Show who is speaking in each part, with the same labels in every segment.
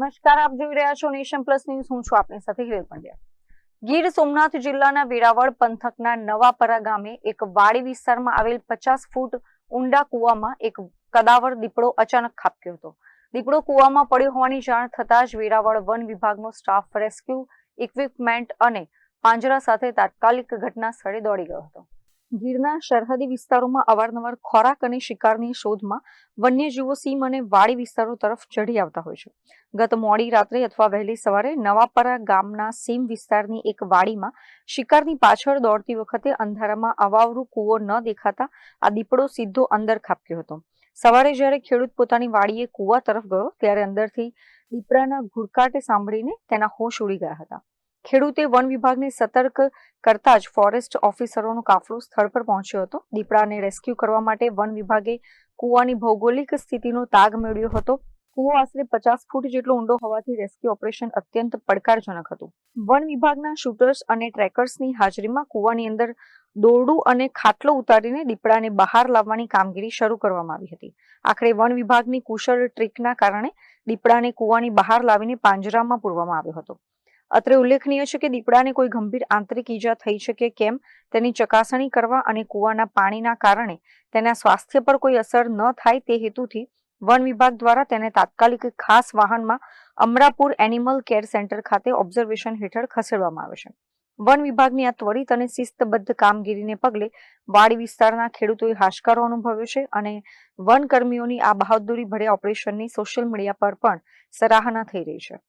Speaker 1: નમસ્કાર, આપ જોઈ રહ્યા છો નેશન પ્લસ ન્યૂઝ. હું છું આપની સાથે હિરેલ પંડ્યા. ગીર સોમનાથ જિલ્લાના વેરાવળ પંથકના નવાપરા ગામે એક વાડી વિસ્તારમાં આવેલ 50 ફૂટ ઊંડા કૂવામાં એક કદાવર દીપડો અચાનક ખાબક્યો હતો. દીપડો કૂવામાં પડ્યો હોવાની જાણ થતાં જ વેરાવળ વન વિભાગનો સ્ટાફ રેસ્ક્યુ ઇક્વિપમેન્ટ અને પાંજરા સાથે તાત્કાલિક ઘટના સ્થળે દોડી ગયો હતો. ગીરના સરહદી વિસ્તારોમાં અવારનવાર ખોરાક અને શિકારની શોધમાં વન્યજીવો સીમ અને વાડી વિસ્તારો તરફ ચઢી આવતા હોય છે. ગત મોડી રાત્રે અથવા વહેલી સવારે નવાપરા ગામના સીમ વિસ્તારની એક વાડીમાં શિકારની પાછળ દોડતી વખતે અંધારામાં અવાવરું કૂવો ન દેખાતા આ દીપડો સીધો અંદર ખાબક્યો હતો. સવારે જ્યારે ખેડૂત પોતાની વાડીએ કૂવા તરફ ગયો ત્યારે અંદરથી દીપડાના ઘુડકાટ સાંભળીને તેના હોશ ઉડી ગયા હતા. ખેડૂતે વન વિભાગને સતર્ક કરતા જ ફોરેસ્ટ ઓફિસરોનો કાફલો સ્થળ પર પહોંચ્યો હતો. દીપડાને રેસ્ક્યુ કરવા માટે વન વિભાગે કૂવાની ભૌગોલિક સ્થિતિનો તાગ મેળવ્યો હતો. કૂવો આશરે 50 ફૂટ જેટલો ઊંડો હોવાથી રેસ્ક્યુ ઓપરેશન અત્યંત પડકારજનક હતું. વન વિભાગના શૂટર્સ અને ટ્રેકર્સની હાજરીમાં કૂવાની અંદર દોરડું અને ખાટલો ઉતારીને દીપડાને બહાર લાવવાની કામગીરી શરૂ કરવામાં આવી હતી. આખરે વન વિભાગની કુશળ ટ્રીકના કારણે દીપડાને કૂવાની બહાર લાવીને પાંજરામાં પૂરવામાં આવ્યો હતો. અત્રે ઉલ્લેખનીય છે કે દીપડાને કોઈ ગંભીર આંતરિક ઈજા થઈ છે કે કેમ તેની ચકાસણી કરવા અને કૂવાના પાણીના કારણે તેના સ્વાસ્થ્ય પર કોઈ અસર ન થાય તે હેતુથી વન વિભાગ દ્વારા તેને તાત્કાલિક ખાસ વાહનમાં અમરાપુર એનિમલ કેર સેન્ટર ખાતે ઓબ્ઝર્વેશન હેઠળ ખસેડવામાં આવે છે. વન વિભાગની આ ત્વરિત અને શિસ્તબદ્ધ કામગીરીને પગલે વાડી વિસ્તારના ખેડૂતોએ હાશકારો અનુભવ્યો છે અને વન કર્મીઓની આ બહાદુરી ભર્યા ઓપરેશનની સોશિયલ મીડિયા પર પણ સરાહના થઈ રહી છે.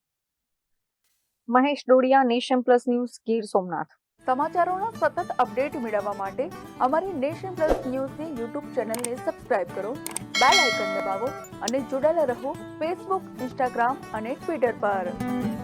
Speaker 1: Mahesh Dodiya, Nation Plus News, Gir Somnath.
Speaker 2: સમાચારોના સતત અપડેટ મેળવવા માટે અમારી નેશન પ્લસ ન્યૂઝની યુટ્યુબ ચેનલને સબસ્ક્રાઇબ કરો, બેલ આઇકન દબાવો અને જોડાયેલા રહો ફેસબુક, ઇન્સ્ટાગ્રામ અને ટ્વિટર પર.